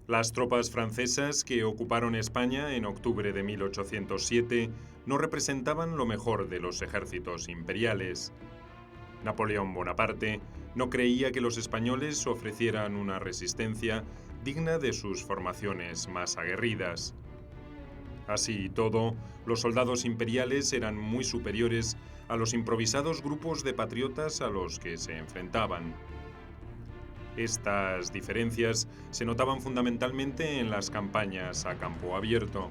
Las tropas francesas que ocuparon España en octubre de 1807 no representaban lo mejor de los ejércitos imperiales. Napoleón Bonaparte no creía que los españoles ofrecieran una resistencia digna de sus formaciones más aguerridas. Así y todo, los soldados imperiales eran muy superiores a los improvisados grupos de patriotas a los que se enfrentaban. Estas diferencias se notaban fundamentalmente en las campañas a campo abierto,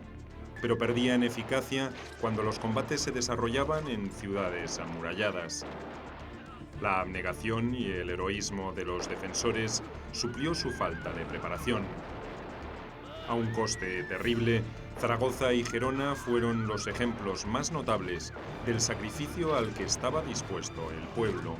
pero perdían eficacia cuando los combates se desarrollaban en ciudades amuralladas. La abnegación y el heroísmo de los defensores suplió su falta de preparación. A un coste terrible, Zaragoza y Gerona fueron los ejemplos más notables del sacrificio al que estaba dispuesto el pueblo.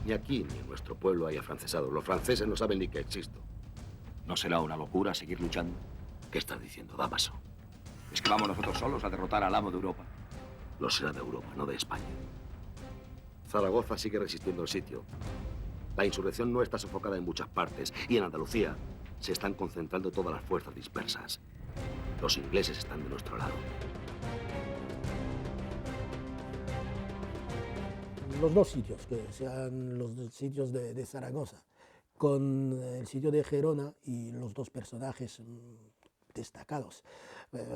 Ni aquí ni en nuestro pueblo hay afrancesados. Los franceses no saben ni que existo. ¿No será una locura seguir luchando? ¿Qué estás diciendo, Damaso? ¿Es que vamos nosotros solos a derrotar al amo de Europa? Lo será de Europa, no de España. Zaragoza sigue resistiendo el sitio. La insurrección no está sofocada en muchas partes y en Andalucía se están concentrando todas las fuerzas dispersas. Los ingleses están de nuestro lado. Los dos sitios, que sean los dos sitios de Zaragoza, con el sitio de Gerona y los dos personajes destacados,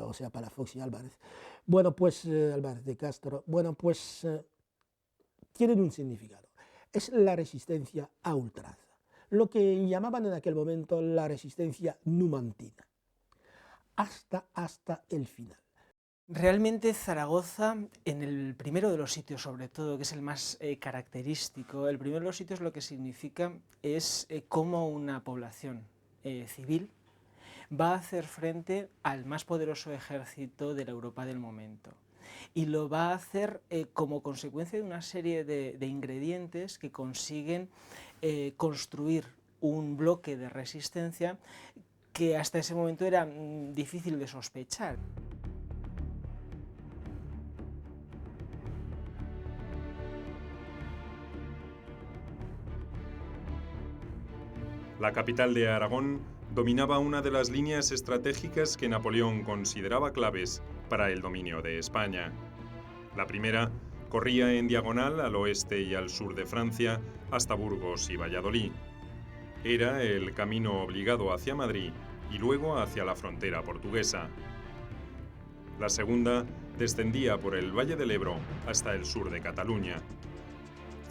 o sea, Palafox y Álvarez. Bueno, pues Álvarez de Castro, bueno, pues tienen un significado. Es la resistencia a ultranza, lo que llamaban en aquel momento la resistencia numantina, hasta el final. Realmente Zaragoza, en el primero de los sitios sobre todo, que es el más característico, el primero de los sitios lo que significa es cómo una población civil va a hacer frente al más poderoso ejército de la Europa del momento. Y lo va a hacer como consecuencia de una serie de ingredientes que consiguen construir un bloque de resistencia que hasta ese momento era difícil de sospechar. La capital de Aragón dominaba una de las líneas estratégicas que Napoleón consideraba claves para el dominio de España. La primera corría en diagonal al oeste y al sur de Francia hasta Burgos y Valladolid. Era el camino obligado hacia Madrid y luego hacia la frontera portuguesa. La segunda descendía por el Valle del Ebro hasta el sur de Cataluña.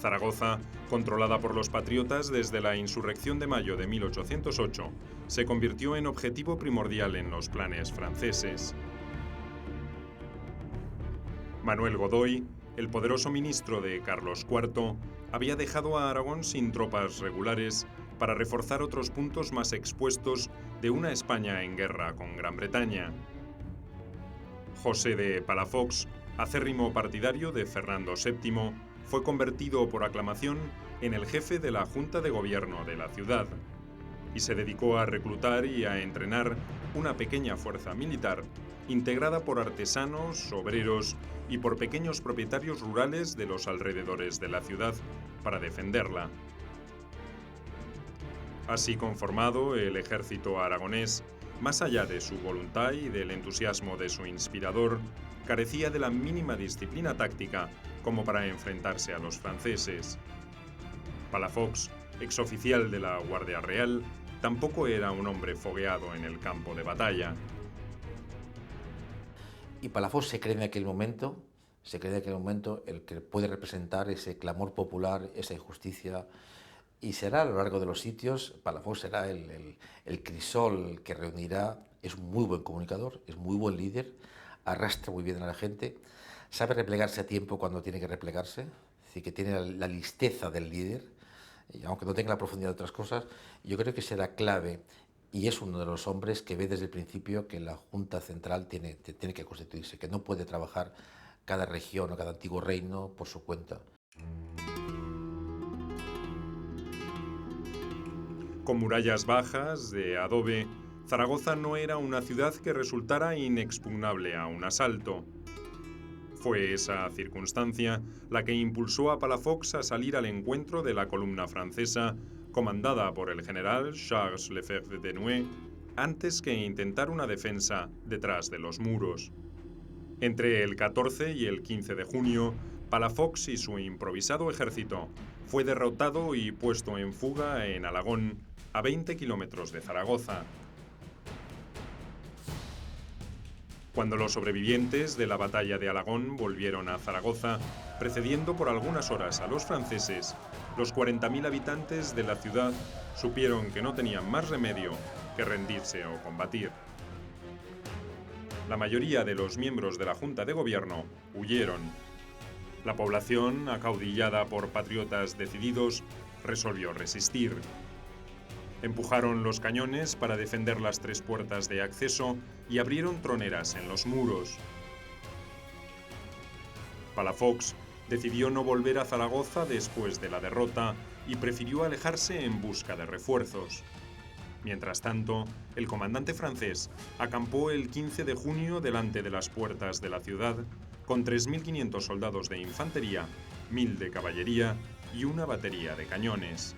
Zaragoza, controlada por los patriotas desde la insurrección de mayo de 1808, se convirtió en objetivo primordial en los planes franceses. Manuel Godoy, el poderoso ministro de Carlos IV, había dejado a Aragón sin tropas regulares para reforzar otros puntos más expuestos de una España en guerra con Gran Bretaña. José de Palafox, acérrimo partidario de Fernando VII, fue convertido por aclamación en el jefe de la Junta de Gobierno de la ciudad y se dedicó a reclutar y a entrenar una pequeña fuerza militar integrada por artesanos, obreros y por pequeños propietarios rurales de los alrededores de la ciudad para defenderla. Así conformado, el ejército aragonés, más allá de su voluntad y del entusiasmo de su inspirador, carecía de la mínima disciplina táctica como para enfrentarse a los franceses. Palafox, exoficial de la Guardia Real, tampoco era un hombre fogueado en el campo de batalla. Y Palafox se cree en aquel momento el que puede representar ese clamor popular, esa injusticia, y será a lo largo de los sitios, Palafox será el crisol que reunirá, es un muy buen comunicador, es muy buen líder, arrastra muy bien a la gente, sabe replegarse a tiempo cuando tiene que replegarse, es decir, que tiene la listeza del líder, y aunque no tenga la profundidad de otras cosas, yo creo que será clave y es uno de los hombres que ve desde el principio que la Junta Central tiene que constituirse, que no puede trabajar cada región o cada antiguo reino por su cuenta. Con murallas bajas, de adobe, Zaragoza no era una ciudad que resultara inexpugnable a un asalto. Fue esa circunstancia la que impulsó a Palafox a salir al encuentro de la columna francesa, comandada por el general Charles Lefebvre Desnouettes, antes que intentar una defensa detrás de los muros. Entre el 14 y el 15 de junio, Palafox y su improvisado ejército fue derrotado y puesto en fuga en Alagón, a 20 kilómetros de Zaragoza. Cuando los sobrevivientes de la batalla de Alagón volvieron a Zaragoza, precediendo por algunas horas a los franceses, los 40.000 habitantes de la ciudad supieron que no tenían más remedio que rendirse o combatir. La mayoría de los miembros de la Junta de Gobierno huyeron. La población, acaudillada por patriotas decididos, resolvió resistir. Empujaron los cañones para defender las 3 puertas de acceso y abrieron troneras en los muros. Palafox decidió no volver a Zaragoza después de la derrota y prefirió alejarse en busca de refuerzos. Mientras tanto, el comandante francés acampó el 15 de junio delante de las puertas de la ciudad con 3.500 soldados de infantería, 1.000 de caballería y una batería de cañones.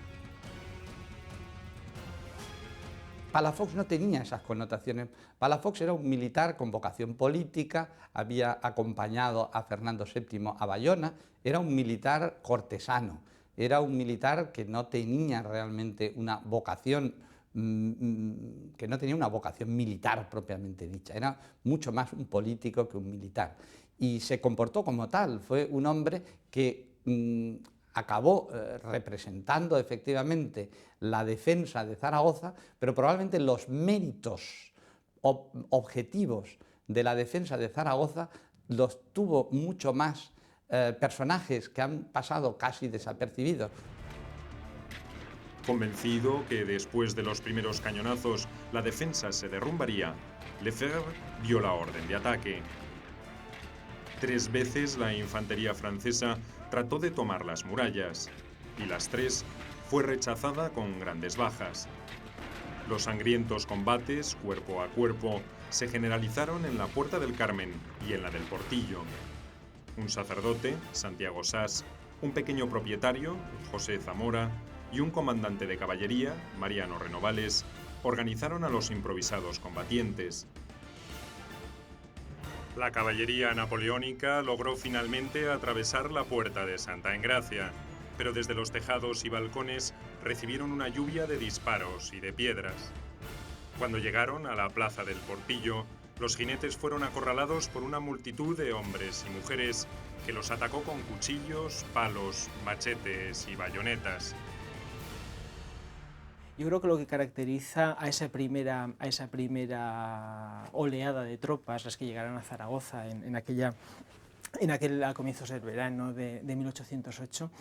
Palafox no tenía esas connotaciones. Palafox era un militar con vocación política, había acompañado a Fernando VII a Bayona, era un militar cortesano, era un militar que no tenía realmente una vocación, que no tenía una vocación militar propiamente dicha, era mucho más un político que un militar. Y se comportó como tal, fue un hombre que acabó representando efectivamente la defensa de Zaragoza, pero probablemente los méritos objetivos de la defensa de Zaragoza los tuvo mucho más personajes que han pasado casi desapercibidos. Convencido que después de los primeros cañonazos la defensa se derrumbaría, Lefebvre dio la orden de ataque. 3 veces la infantería francesa trató de tomar las murallas, y las 3 fue rechazada con grandes bajas. Los sangrientos combates, cuerpo a cuerpo, se generalizaron en la Puerta del Carmen y en la del Portillo. Un sacerdote, Santiago Sas, un pequeño propietario, José Zamora, y un comandante de caballería, Mariano Renovales, organizaron a los improvisados combatientes. La caballería napoleónica logró finalmente atravesar la Puerta de Santa Engracia, pero desde los tejados y balcones recibieron una lluvia de disparos y de piedras. Cuando llegaron a la plaza del Portillo, los jinetes fueron acorralados por una multitud de hombres y mujeres que los atacó con cuchillos, palos, machetes y bayonetas. Yo creo que lo que caracteriza a esa primera oleada de tropas, las que llegaron a Zaragoza a comienzos del verano de 1808,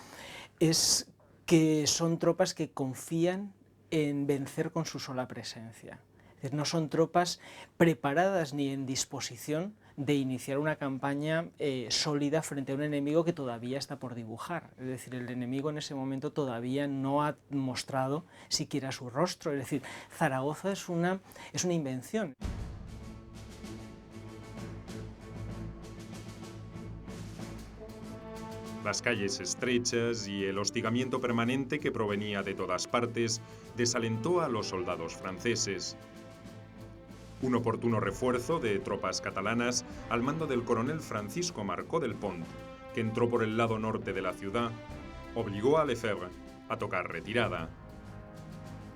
es que son tropas que confían en vencer con su sola presencia. Es decir, no son tropas preparadas ni en disposición de iniciar una campaña sólida frente a un enemigo que todavía está por dibujar. Es decir, el enemigo en ese momento todavía no ha mostrado siquiera su rostro. Es decir, Zaragoza es una invención. Las calles estrechas y el hostigamiento permanente que provenía de todas partes desalentó a los soldados franceses. Un oportuno refuerzo de tropas catalanas al mando del coronel Francisco Marcó del Pont, que entró por el lado norte de la ciudad, obligó a Lefebvre a tocar retirada.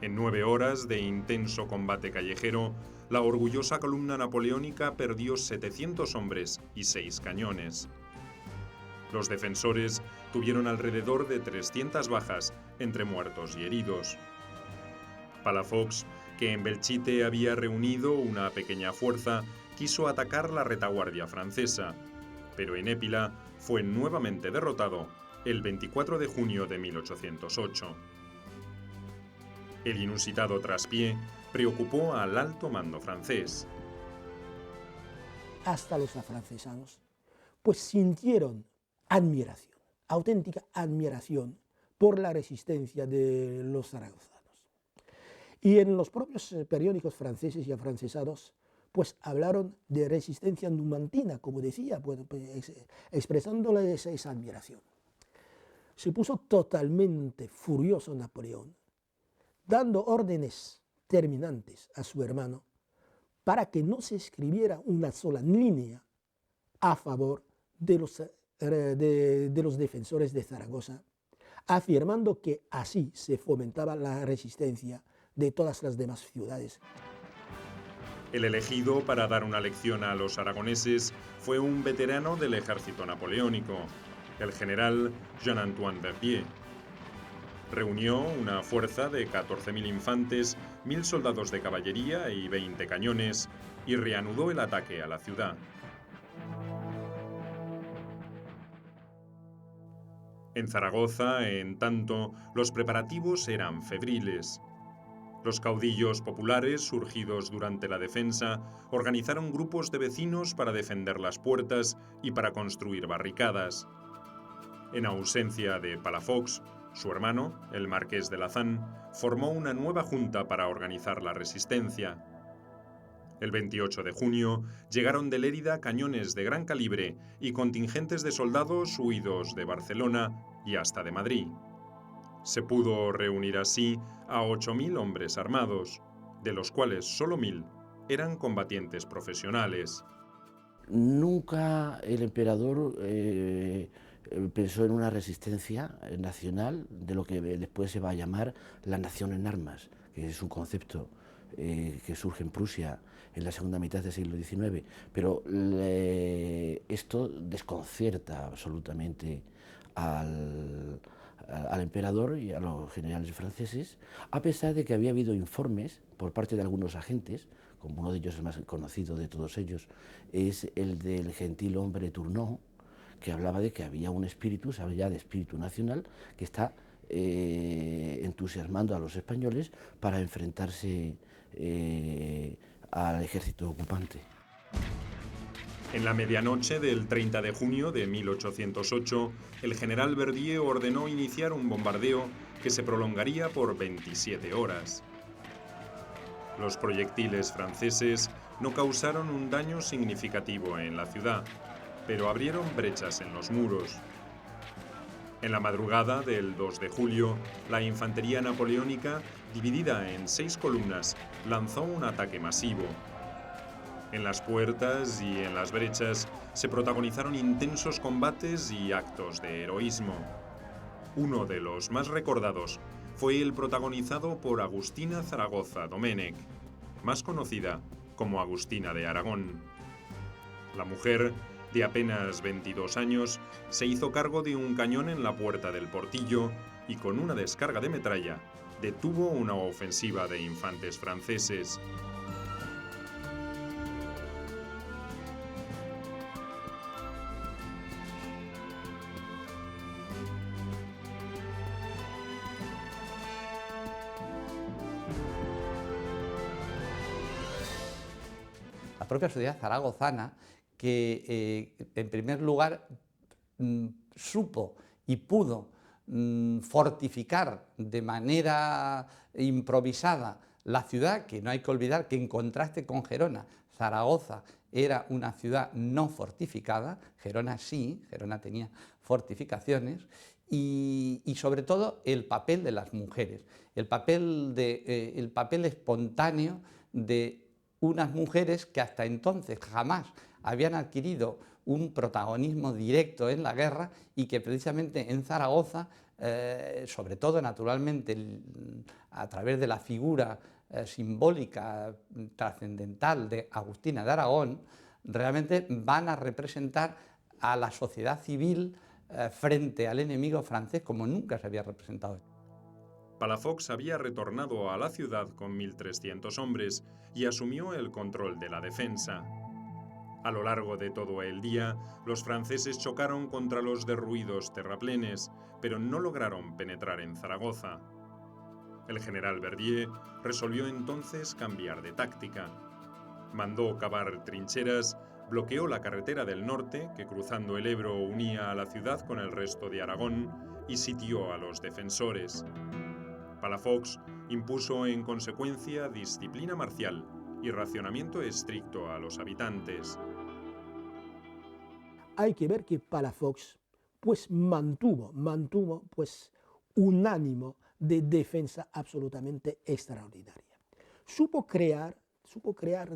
En 9 horas de intenso combate callejero, la orgullosa columna napoleónica perdió 700 hombres y 6 cañones. Los defensores tuvieron alrededor de 300 bajas, entre muertos y heridos. Palafox, que en Belchite había reunido una pequeña fuerza, quiso atacar la retaguardia francesa, pero en Épila fue nuevamente derrotado el 24 de junio de 1808. El inusitado traspié preocupó al alto mando francés. Hasta los afrancesanos, pues sintieron admiración, auténtica admiración por la resistencia de los zaragozanos. Y en los propios periódicos franceses y afrancesanos, pues hablaron de resistencia numantina, como decía, pues, expresándole esa admiración. Se puso totalmente furioso Napoleón, dando órdenes terminantes a su hermano para que no se escribiera una sola línea a favor de los defensores de Zaragoza, afirmando que así se fomentaba la resistencia de todas las demás ciudades. El elegido para dar una lección a los aragoneses fue un veterano del ejército napoleónico, el general Jean-Antoine Verdier. Reunió una fuerza de 14.000 infantes, 1.000 soldados de caballería y 20 cañones, y reanudó el ataque a la ciudad. En Zaragoza, en tanto, los preparativos eran febriles. Los caudillos populares, surgidos durante la defensa, organizaron grupos de vecinos para defender las puertas y para construir barricadas. En ausencia de Palafox, su hermano, el marqués de Lazán, formó una nueva junta para organizar la resistencia. El 28 de junio llegaron de Lérida cañones de gran calibre y contingentes de soldados huidos de Barcelona y hasta de Madrid. Se pudo reunir así a 8.000 hombres armados, de los cuales solo 1.000 eran combatientes profesionales. Nunca el emperador pensó en una resistencia nacional de lo que después se va a llamar la nación en armas, que es un concepto que surge en Prusia en la segunda mitad del siglo XIX, pero esto desconcierta absolutamente al emperador y a los generales franceses, a pesar de que había habido informes por parte de algunos agentes, como uno de ellos, el más conocido de todos ellos, es el del gentil hombre Tournon, que hablaba de que había un espíritu, se habla ya de espíritu nacional, que está entusiasmando a los españoles para enfrentarse al ejército ocupante. En la medianoche del 30 de junio de 1808, el general Verdier ordenó iniciar un bombardeo que se prolongaría por 27 horas. Los proyectiles franceses no causaron un daño significativo en la ciudad, pero abrieron brechas en los muros. En la madrugada del 2 de julio, la infantería napoleónica, dividida en 6 columnas, lanzó un ataque masivo. En las puertas y en las brechas se protagonizaron intensos combates y actos de heroísmo. Uno de los más recordados fue el protagonizado por Agustina Zaragoza Domènech, más conocida como Agustina de Aragón. La mujer, de apenas 22 años, se hizo cargo de un cañón en la puerta del portillo y con una descarga de metralla detuvo una ofensiva de infantes franceses. La propia sociedad zaragozana, que en primer lugar supo y pudo fortificar de manera improvisada la ciudad, que no hay que olvidar que en contraste con Gerona, Zaragoza era una ciudad no fortificada, Gerona sí, Gerona tenía fortificaciones, y sobre todo el papel de las mujeres, el papel espontáneo de unas mujeres que hasta entonces jamás habían adquirido un protagonismo directo en la guerra y que precisamente en Zaragoza, sobre todo naturalmente a través de la figura simbólica trascendental de Agustina de Aragón, realmente van a representar a la sociedad civil frente al enemigo francés como nunca se había representado. Palafox había retornado a la ciudad con 1.300 hombres y asumió el control de la defensa. A lo largo de todo el día, los franceses chocaron contra los derruidos terraplenes, pero no lograron penetrar en Zaragoza. El general Verdier resolvió entonces cambiar de táctica. Mandó cavar trincheras, bloqueó la carretera del norte, que cruzando el Ebro unía a la ciudad con el resto de Aragón, y sitió a los defensores. Palafox impuso en consecuencia disciplina marcial y racionamiento estricto a los habitantes. Hay que ver que Palafox pues mantuvo pues un ánimo de defensa absolutamente extraordinaria. Supo crear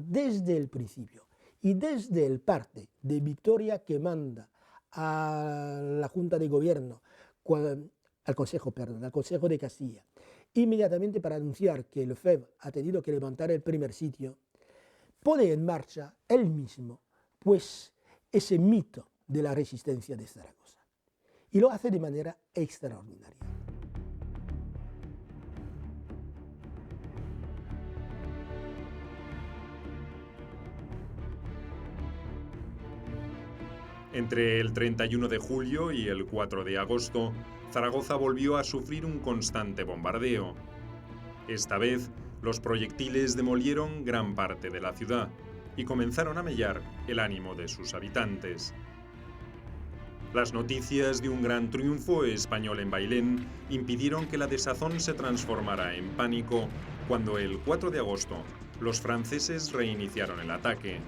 desde el principio y desde el parte de Victoria, que manda a la Junta de Gobierno, al Consejo de Castilla, inmediatamente para anunciar que Lefebvre ha tenido que levantar el primer sitio, pone en marcha él mismo pues ese mito de la resistencia de Zaragoza, y lo hace de manera extraordinaria. Entre el 31 de julio y el 4 de agosto, Zaragoza volvió a sufrir un constante bombardeo. Esta vez, los proyectiles demolieron gran parte de la ciudad y comenzaron a mellar el ánimo de sus habitantes. Las noticias de un gran triunfo español en Bailén impidieron que la desazón se transformara en pánico cuando el 4 de agosto los franceses reiniciaron el ataque.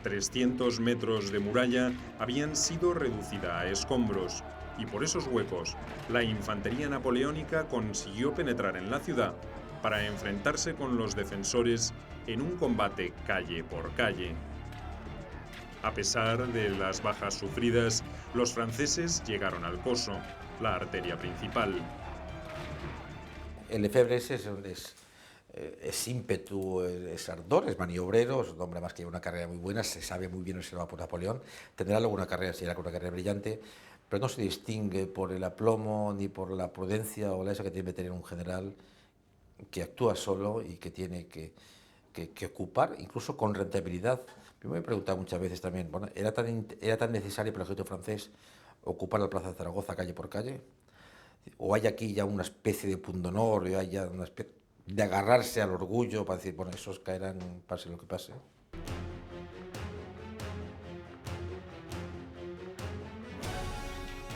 300 metros de muralla habían sido reducida a escombros y por esos huecos la infantería napoleónica consiguió penetrar en la ciudad para enfrentarse con los defensores en un combate calle por calle. A pesar de las bajas sufridas, los franceses llegaron al Coso, la arteria principal. El Lefebvre es ímpetu, es ardor, es maniobrero, es un hombre más que lleva una carrera muy buena, se sabe muy bien observado por Napoleón, tendrá luego una carrera, será una carrera brillante, pero no se distingue por el aplomo ni por la prudencia o la esa que tiene que tener un general que actúa solo y que tiene que ocupar, incluso con rentabilidad. Yo me he preguntado muchas veces también, bueno, ¿era tan necesario para el ejército francés ocupar la plaza de Zaragoza calle por calle? ¿O hay aquí ya una especie de pundonor, o hay ya una especie de agarrarse al orgullo para decir, bueno, esos caerán pase lo que pase?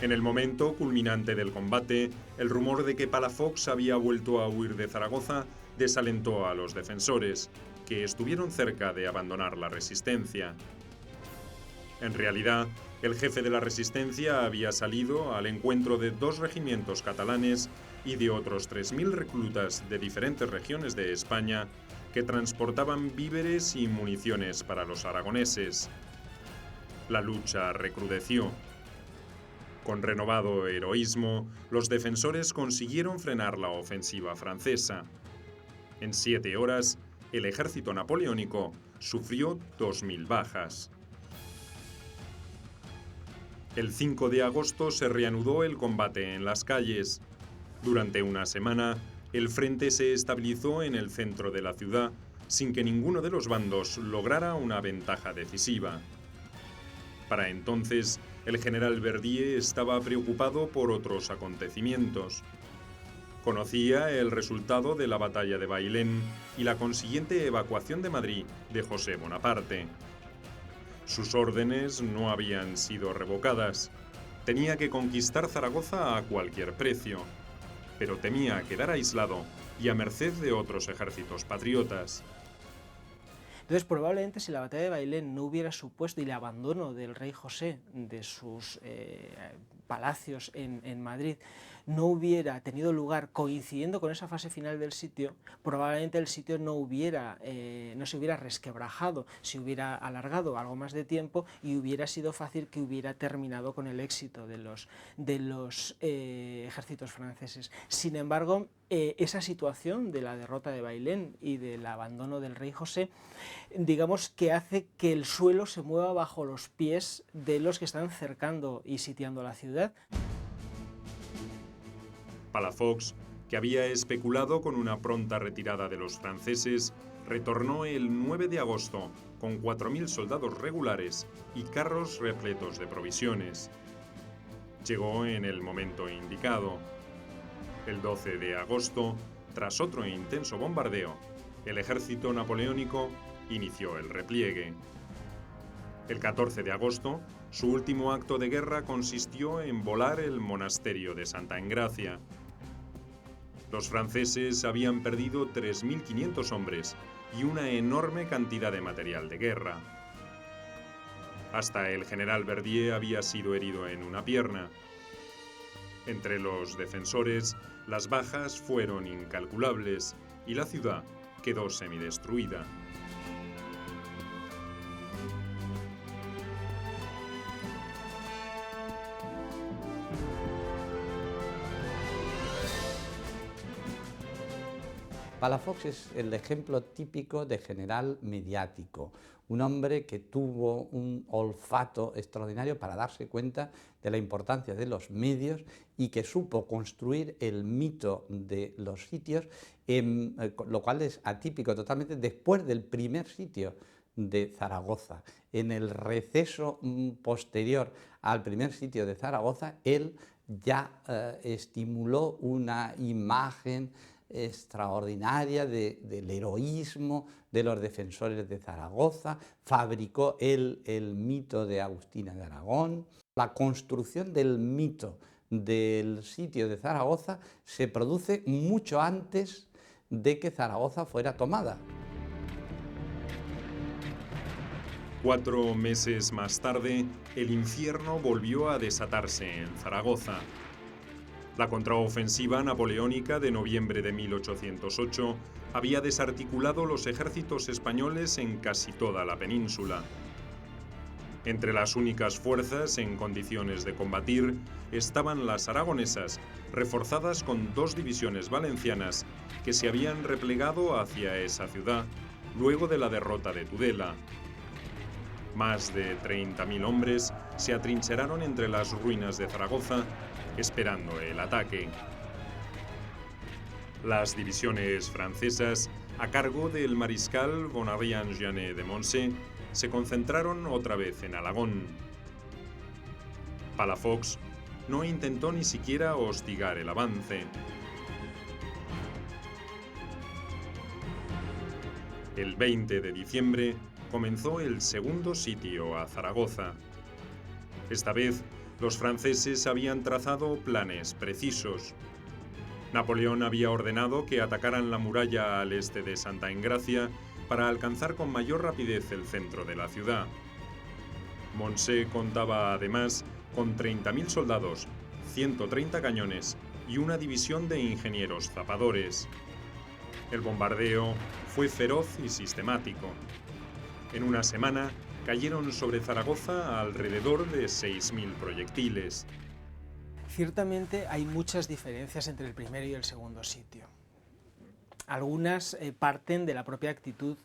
En el momento culminante del combate, el rumor de que Palafox había vuelto a huir de Zaragoza desalentó a los defensores, que estuvieron cerca de abandonar la resistencia. En realidad, el jefe de la resistencia había salido al encuentro de 2 regimientos catalanes y de otros 3.000 reclutas de diferentes regiones de España que transportaban víveres y municiones para los aragoneses. La lucha recrudeció. Con renovado heroísmo, los defensores consiguieron frenar la ofensiva francesa. En 7 horas, el ejército napoleónico sufrió 2.000 bajas. El 5 de agosto se reanudó el combate en las calles. Durante una semana, el frente se estabilizó en el centro de la ciudad, sin que ninguno de los bandos lograra una ventaja decisiva. Para entonces, el general Verdier estaba preocupado por otros acontecimientos. Conocía el resultado de la batalla de Bailén y la consiguiente evacuación de Madrid de José Bonaparte. Sus órdenes no habían sido revocadas. Tenía que conquistar Zaragoza a cualquier precio, pero temía quedar aislado y a merced de otros ejércitos patriotas. Entonces, probablemente si la batalla de Bailén no hubiera supuesto, y el abandono del rey José de sus palacios en Madrid, no hubiera tenido lugar coincidiendo con esa fase final del sitio, probablemente el sitio no se hubiera resquebrajado, se hubiera alargado algo más de tiempo y hubiera sido fácil que hubiera terminado con el éxito de los ejércitos franceses. Sin embargo, esa situación de la derrota de Bailén y del abandono del rey José, digamos que hace que el suelo se mueva bajo los pies de los que están cercando y sitiando la ciudad. Palafox, que había especulado con una pronta retirada de los franceses, retornó el 9 de agosto con 4.000 soldados regulares y carros repletos de provisiones. Llegó en el momento indicado. El 12 de agosto, tras otro intenso bombardeo, el ejército napoleónico inició el repliegue. El 14 de agosto, su último acto de guerra consistió en volar el monasterio de Santa Engracia. Los franceses habían perdido 3.500 hombres y una enorme cantidad de material de guerra. Hasta el general Verdier había sido herido en una pierna. Entre los defensores, las bajas fueron incalculables y la ciudad quedó semidestruida. Palafox es el ejemplo típico de general mediático, un hombre que tuvo un olfato extraordinario para darse cuenta de la importancia de los medios y que supo construir el mito de los sitios, lo cual es atípico totalmente después del primer sitio de Zaragoza. En el receso posterior al primer sitio de Zaragoza, él ya estimuló una imagen extraordinaria del heroísmo de los defensores de Zaragoza, fabricó él el mito de Agustina de Aragón. La construcción del mito del sitio de Zaragoza se produce mucho antes de que Zaragoza fuera tomada. 4 meses más tarde, el infierno volvió a desatarse en Zaragoza. La contraofensiva napoleónica de noviembre de 1808 había desarticulado los ejércitos españoles en casi toda la península. Entre las únicas fuerzas en condiciones de combatir estaban las aragonesas, reforzadas con 2 divisiones valencianas que se habían replegado hacia esa ciudad luego de la derrota de Tudela. Más de 30.000 hombres se atrincheraron entre las ruinas de Zaragoza, esperando el ataque. Las divisiones francesas, a cargo del mariscal Bonarrian Jeannet de Moncey, se concentraron otra vez en Alagón. Palafox no intentó ni siquiera hostigar el avance. El 20 de diciembre comenzó el segundo sitio a Zaragoza. Esta vez, los franceses habían trazado planes precisos. Napoleón había ordenado que atacaran la muralla al este de Santa Engracia para alcanzar con mayor rapidez el centro de la ciudad. Moncey contaba además con 30.000 soldados, 130 cañones y una división de ingenieros zapadores. El bombardeo fue feroz y sistemático. En una semana, cayeron sobre Zaragoza alrededor de 6.000 proyectiles. Ciertamente hay muchas diferencias entre el primero y el segundo sitio. Algunas parten de la propia actitud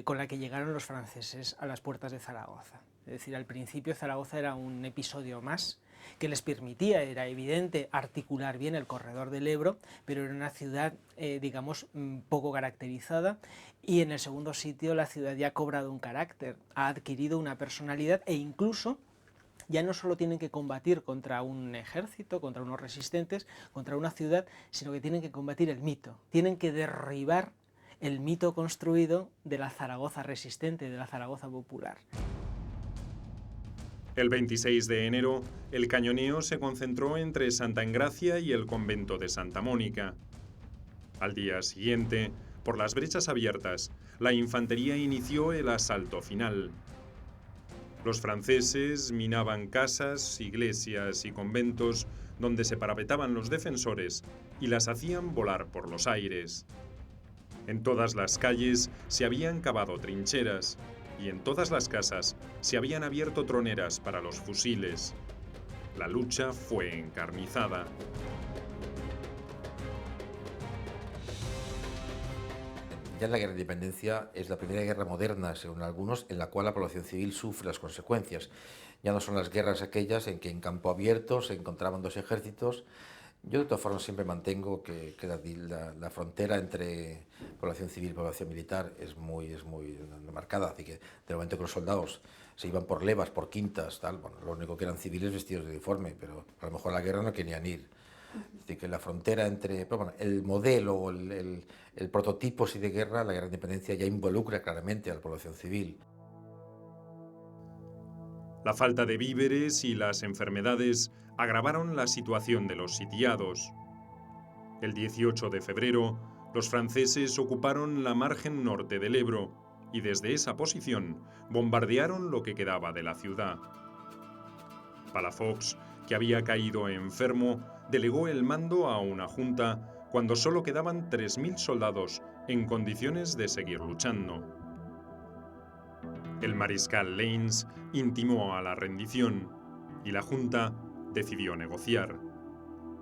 con la que llegaron los franceses a las puertas de Zaragoza. Es decir, al principio Zaragoza era un episodio más que les permitía, era evidente, articular bien el corredor del Ebro, pero era una ciudad, digamos, poco caracterizada, y en el segundo sitio la ciudad ya ha cobrado un carácter, ha adquirido una personalidad e incluso ya no solo tienen que combatir contra un ejército, contra unos resistentes, contra una ciudad, sino que tienen que combatir el mito, tienen que derribar el mito construido de la Zaragoza resistente, de la Zaragoza popular. El 26 de enero, el cañoneo se concentró entre Santa Engracia y el convento de Santa Mónica. Al día siguiente, por las brechas abiertas, la infantería inició el asalto final. Los franceses minaban casas, iglesias y conventos donde se parapetaban los defensores y las hacían volar por los aires. En todas las calles se habían cavado trincheras y en todas las casas se habían abierto troneras para los fusiles. La lucha fue encarnizada. Ya la guerra de independencia es la primera guerra moderna, según algunos, en la cual la población civil sufre las consecuencias. Ya no son las guerras aquellas en que en campo abierto se encontraban 2 ejércitos Yo de todas formas siempre mantengo que la frontera entre población civil y población militar es muy marcada, así que del momento que los soldados se iban por levas, por quintas, tal, bueno, lo único que eran civiles vestidos de uniforme, pero a lo mejor a la guerra no querían ir. Así que la frontera entre, pero bueno, el modelo o el prototipo sí de guerra, la guerra de independencia ya involucra claramente a la población civil. La falta de víveres y las enfermedades agravaron la situación de los sitiados. El 18 de febrero, los franceses ocuparon la margen norte del Ebro y desde esa posición bombardearon lo que quedaba de la ciudad. Palafox, que había caído enfermo, delegó el mando a una junta cuando solo quedaban 3.000 soldados en condiciones de seguir luchando. El mariscal Lannes intimó a la rendición y la junta decidió negociar.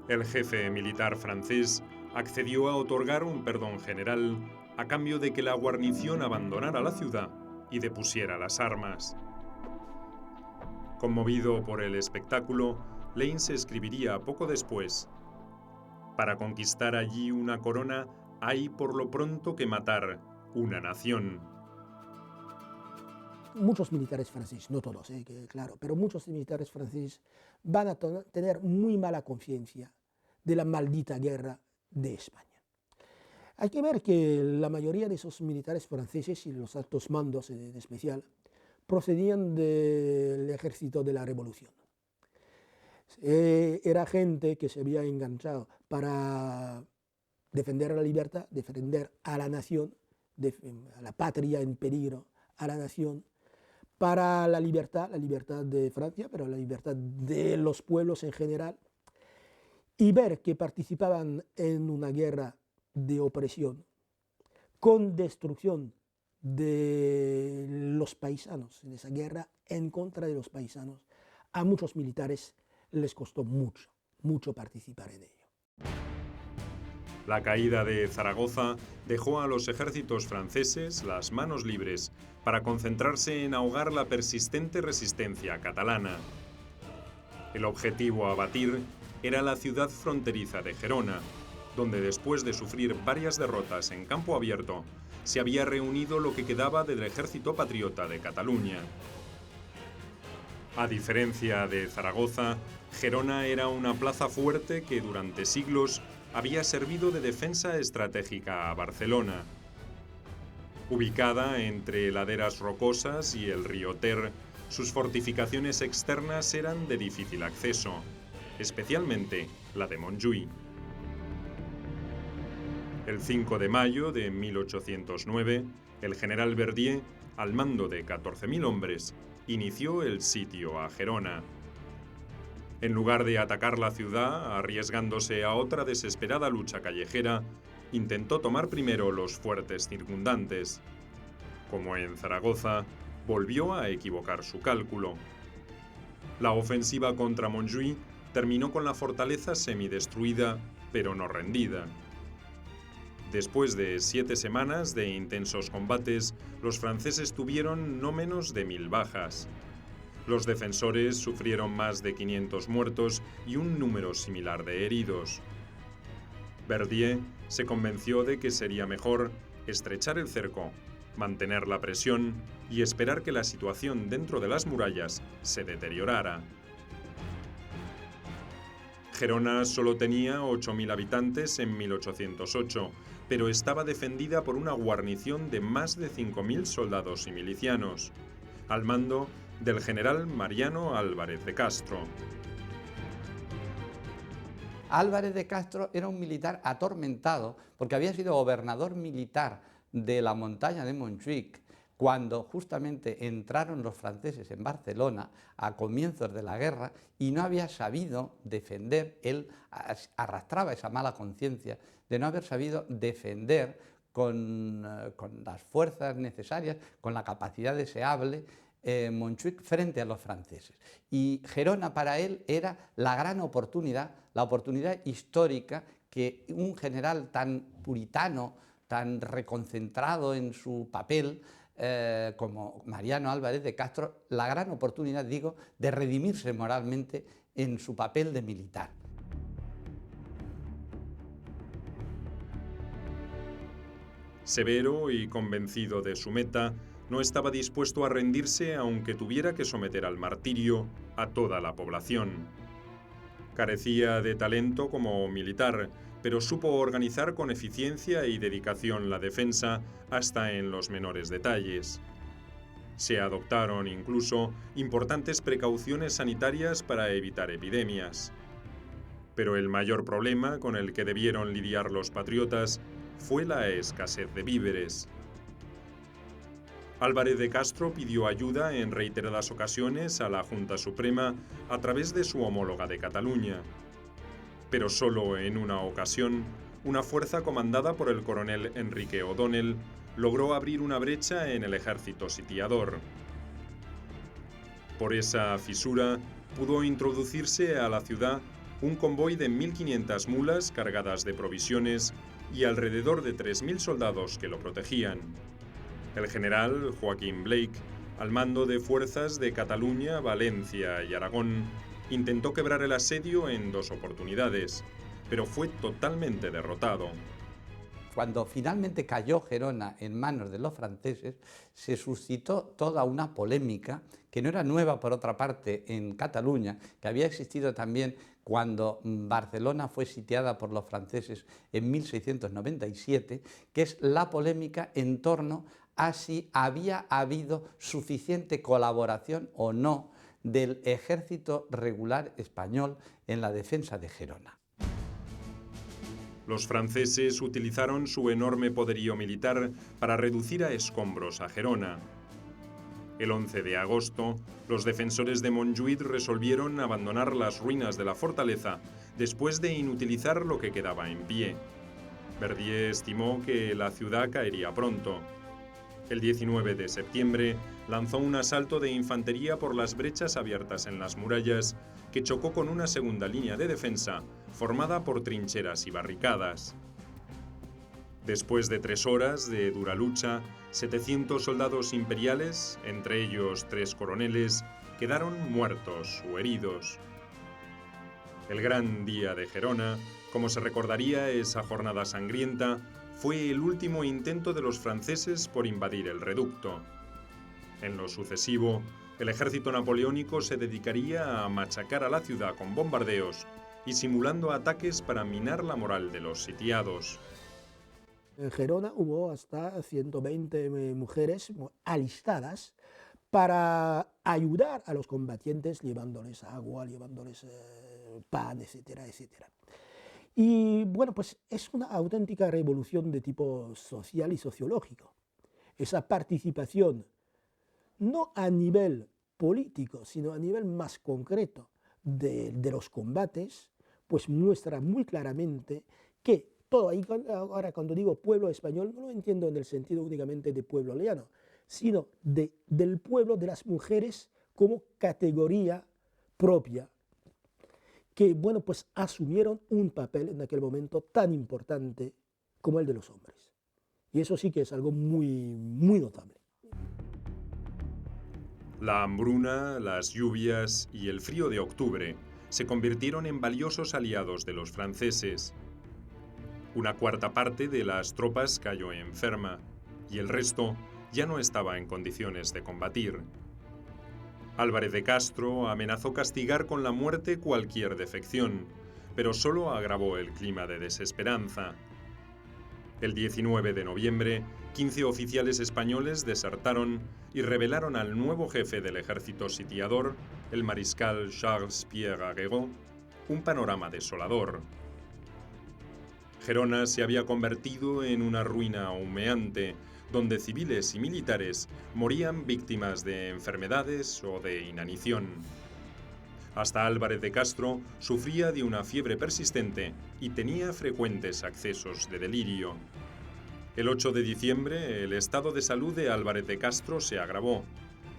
El jefe militar francés accedió a otorgar un perdón general a cambio de que la guarnición abandonara la ciudad y depusiera las armas. Conmovido por el espectáculo, Lannes escribiría poco después: «Para conquistar allí una corona hay por lo pronto que matar una nación». Muchos militares franceses, no todos, claro, pero muchos militares franceses van a tener muy mala conciencia de la maldita guerra de España. Hay que ver que la mayoría de esos militares franceses y los altos mandos en especial procedían del ejército de la Revolución. Era gente que se había enganchado para defender la libertad, defender a la nación, a la patria en peligro, a la nación, para la libertad de Francia, pero la libertad de los pueblos en general, y ver que participaban en una guerra de opresión, con destrucción de los paisanos, en esa guerra en contra de los paisanos, a muchos militares les costó mucho participar en ello. La caída de Zaragoza dejó a los ejércitos franceses las manos libres para concentrarse en ahogar la persistente resistencia catalana. El objetivo a batir era la ciudad fronteriza de Gerona, donde después de sufrir varias derrotas en campo abierto, se había reunido lo que quedaba del ejército patriota de Cataluña. A diferencia de Zaragoza, Gerona era una plaza fuerte que durante siglos había servido de defensa estratégica a Barcelona. Ubicada entre laderas rocosas y el río Ter, sus fortificaciones externas eran de difícil acceso, especialmente la de Montjuïc. El 5 de mayo de 1809, el general Verdier, al mando de 14.000 hombres, inició el sitio a Gerona. En lugar de atacar la ciudad, arriesgándose a otra desesperada lucha callejera, intentó tomar primero los fuertes circundantes. Como en Zaragoza, volvió a equivocar su cálculo. La ofensiva contra Montjuïc terminó con la fortaleza semidestruida, pero no rendida. Después de 7 semanas de intensos combates, los franceses tuvieron no menos de 1.000 bajas. Los defensores sufrieron más de 500 muertos y un número similar de heridos. Verdier se convenció de que sería mejor estrechar el cerco, mantener la presión y esperar que la situación dentro de las murallas se deteriorara. Gerona solo tenía 8.000 habitantes en 1808, pero estaba defendida por una guarnición de más de 5.000 soldados y milicianos, al mando del general Mariano Álvarez de Castro. Álvarez de Castro era un militar atormentado porque había sido gobernador militar de la montaña de Montjuïc cuando justamente entraron los franceses en Barcelona a comienzos de la guerra y no había sabido defender, él arrastraba esa mala conciencia de no haber sabido defender con las fuerzas necesarias, con la capacidad deseable, Montjuïc frente a los franceses. Y Gerona para él era la gran oportunidad, la oportunidad histórica que un general tan puritano, tan reconcentrado en su papel, como Mariano Álvarez de Castro, la gran oportunidad, digo, de redimirse moralmente en su papel de militar. Severo y convencido de su meta, no estaba dispuesto a rendirse aunque tuviera que someter al martirio a toda la población. Carecía de talento como militar, pero supo organizar con eficiencia y dedicación la defensa hasta en los menores detalles. Se adoptaron incluso importantes precauciones sanitarias para evitar epidemias. Pero el mayor problema con el que debieron lidiar los patriotas fue la escasez de víveres. Álvarez de Castro pidió ayuda en reiteradas ocasiones a la Junta Suprema a través de su homóloga de Cataluña. Pero solo en una ocasión, una fuerza comandada por el coronel Enrique O'Donnell logró abrir una brecha en el ejército sitiador. Por esa fisura pudo introducirse a la ciudad un convoy de 1.500 mulas cargadas de provisiones y alrededor de 3.000 soldados que lo protegían. El general Joaquín Blake, al mando de fuerzas de Cataluña, Valencia y Aragón, intentó quebrar el asedio en 2 oportunidades, pero fue totalmente derrotado. Cuando finalmente cayó Gerona en manos de los franceses, se suscitó toda una polémica que no era nueva, por otra parte, en Cataluña, que había existido también cuando Barcelona fue sitiada por los franceses en 1697, que es la polémica en torno a si había habido suficiente colaboración o no del ejército regular español en la defensa de Gerona. Los franceses utilizaron su enorme poderío militar para reducir a escombros a Gerona. El 11 de agosto, los defensores de Montjuïc resolvieron abandonar las ruinas de la fortaleza después de inutilizar lo que quedaba en pie. Verdier estimó que la ciudad caería pronto. El 19 de septiembre lanzó un asalto de infantería por las brechas abiertas en las murallas que chocó con una segunda línea de defensa formada por trincheras y barricadas. Después de 3 horas de dura lucha, 700 soldados imperiales, entre ellos 3 coroneles, quedaron muertos o heridos. El gran día de Gerona, como se recordaría esa jornada sangrienta, fue el último intento de los franceses por invadir el reducto. En lo sucesivo, el ejército napoleónico se dedicaría a machacar a la ciudad con bombardeos y simulando ataques para minar la moral de los sitiados. En Gerona hubo hasta 120 mujeres alistadas para ayudar a los combatientes, llevándoles agua, llevándoles pan, etcétera, etcétera. Y bueno, pues es una auténtica revolución de tipo social y sociológico. Esa participación, no a nivel político, sino a nivel más concreto de los combates, pues muestra muy claramente que todo ahí, ahora cuando digo pueblo español, no lo entiendo en el sentido únicamente de pueblo leano, sino del pueblo de las mujeres como categoría propia, que bueno, pues asumieron un papel en aquel momento tan importante como el de los hombres. Y eso sí que es algo muy, muy notable. La hambruna, las lluvias y el frío de octubre se convirtieron en valiosos aliados de los franceses. Una cuarta parte de las tropas cayó enferma y el resto ya no estaba en condiciones de combatir. Álvarez de Castro amenazó castigar con la muerte cualquier defección, pero solo agravó el clima de desesperanza. El 19 de noviembre, 15 oficiales españoles desertaron y rebelaron al nuevo jefe del ejército sitiador, el mariscal Charles-Pierre Aguerot, un panorama desolador. Gerona se había convertido en una ruina humeante, donde civiles y militares morían víctimas de enfermedades o de inanición. Hasta Álvarez de Castro sufría de una fiebre persistente y tenía frecuentes accesos de delirio. El 8 de diciembre, el estado de salud de Álvarez de Castro se agravó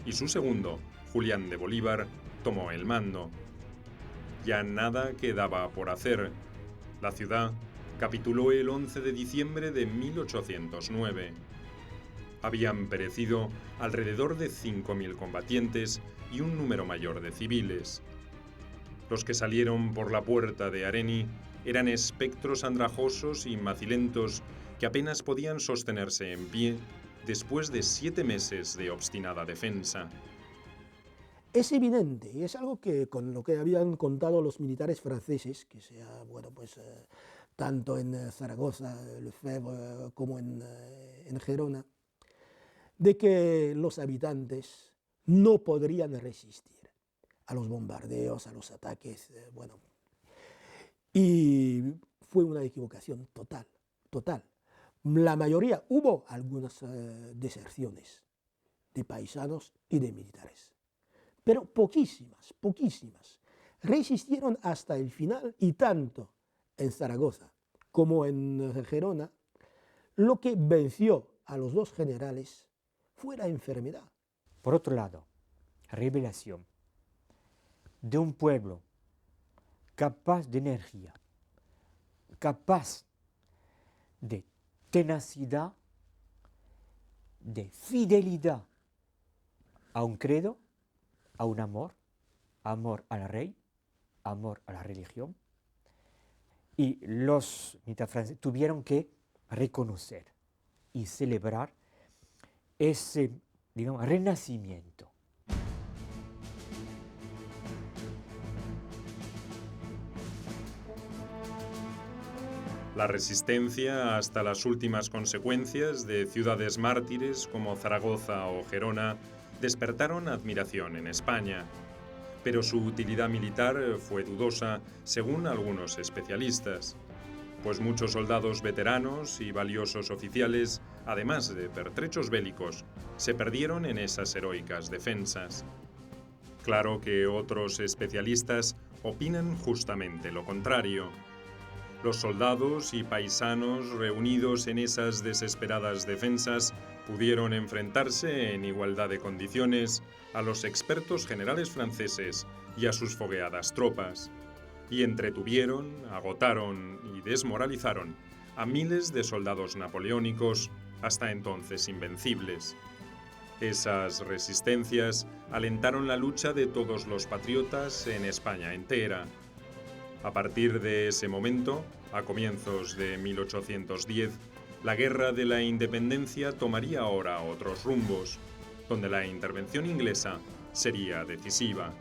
y su segundo, Julián de Bolívar, tomó el mando. Ya nada quedaba por hacer. La ciudad capituló el 11 de diciembre de 1809. Habían perecido alrededor de 5.000 combatientes y un número mayor de civiles. Los que salieron por la puerta de Areny eran espectros andrajosos y macilentos que apenas podían sostenerse en pie después de 7 meses de obstinada defensa. Es evidente, y es algo que con lo que habían contado los militares franceses, que sea, bueno, pues tanto en Zaragoza, Lefebvre, como en Gerona, de que los habitantes no podrían resistir a los bombardeos, a los ataques, bueno. Y fue una equivocación total, total. La mayoría, hubo algunas deserciones de paisanos y de militares, pero poquísimas, poquísimas. Resistieron hasta el final, y tanto en Zaragoza como en Gerona, lo que venció a los dos generales fue la enfermedad. Por otro lado, revelación de un pueblo capaz de energía, capaz de tenacidad, de fidelidad a un credo, a un amor al rey, amor a la religión. Y los militares franceses tuvieron que reconocer y celebrar ese, digamos, renacimiento. La resistencia hasta las últimas consecuencias de ciudades mártires como Zaragoza o Gerona despertaron admiración en España, pero su utilidad militar fue dudosa según algunos especialistas, pues muchos soldados veteranos y valiosos oficiales, además de pertrechos bélicos, se perdieron en esas heroicas defensas. Claro que otros especialistas opinan justamente lo contrario. Los soldados y paisanos reunidos en esas desesperadas defensas pudieron enfrentarse en igualdad de condiciones a los expertos generales franceses y a sus fogueadas tropas, y entretuvieron, agotaron y desmoralizaron a miles de soldados napoleónicos, hasta entonces invencibles. Esas resistencias alentaron la lucha de todos los patriotas en España entera. A partir de ese momento, a comienzos de 1810, la Guerra de la Independencia tomaría ahora otros rumbos, donde la intervención inglesa sería decisiva.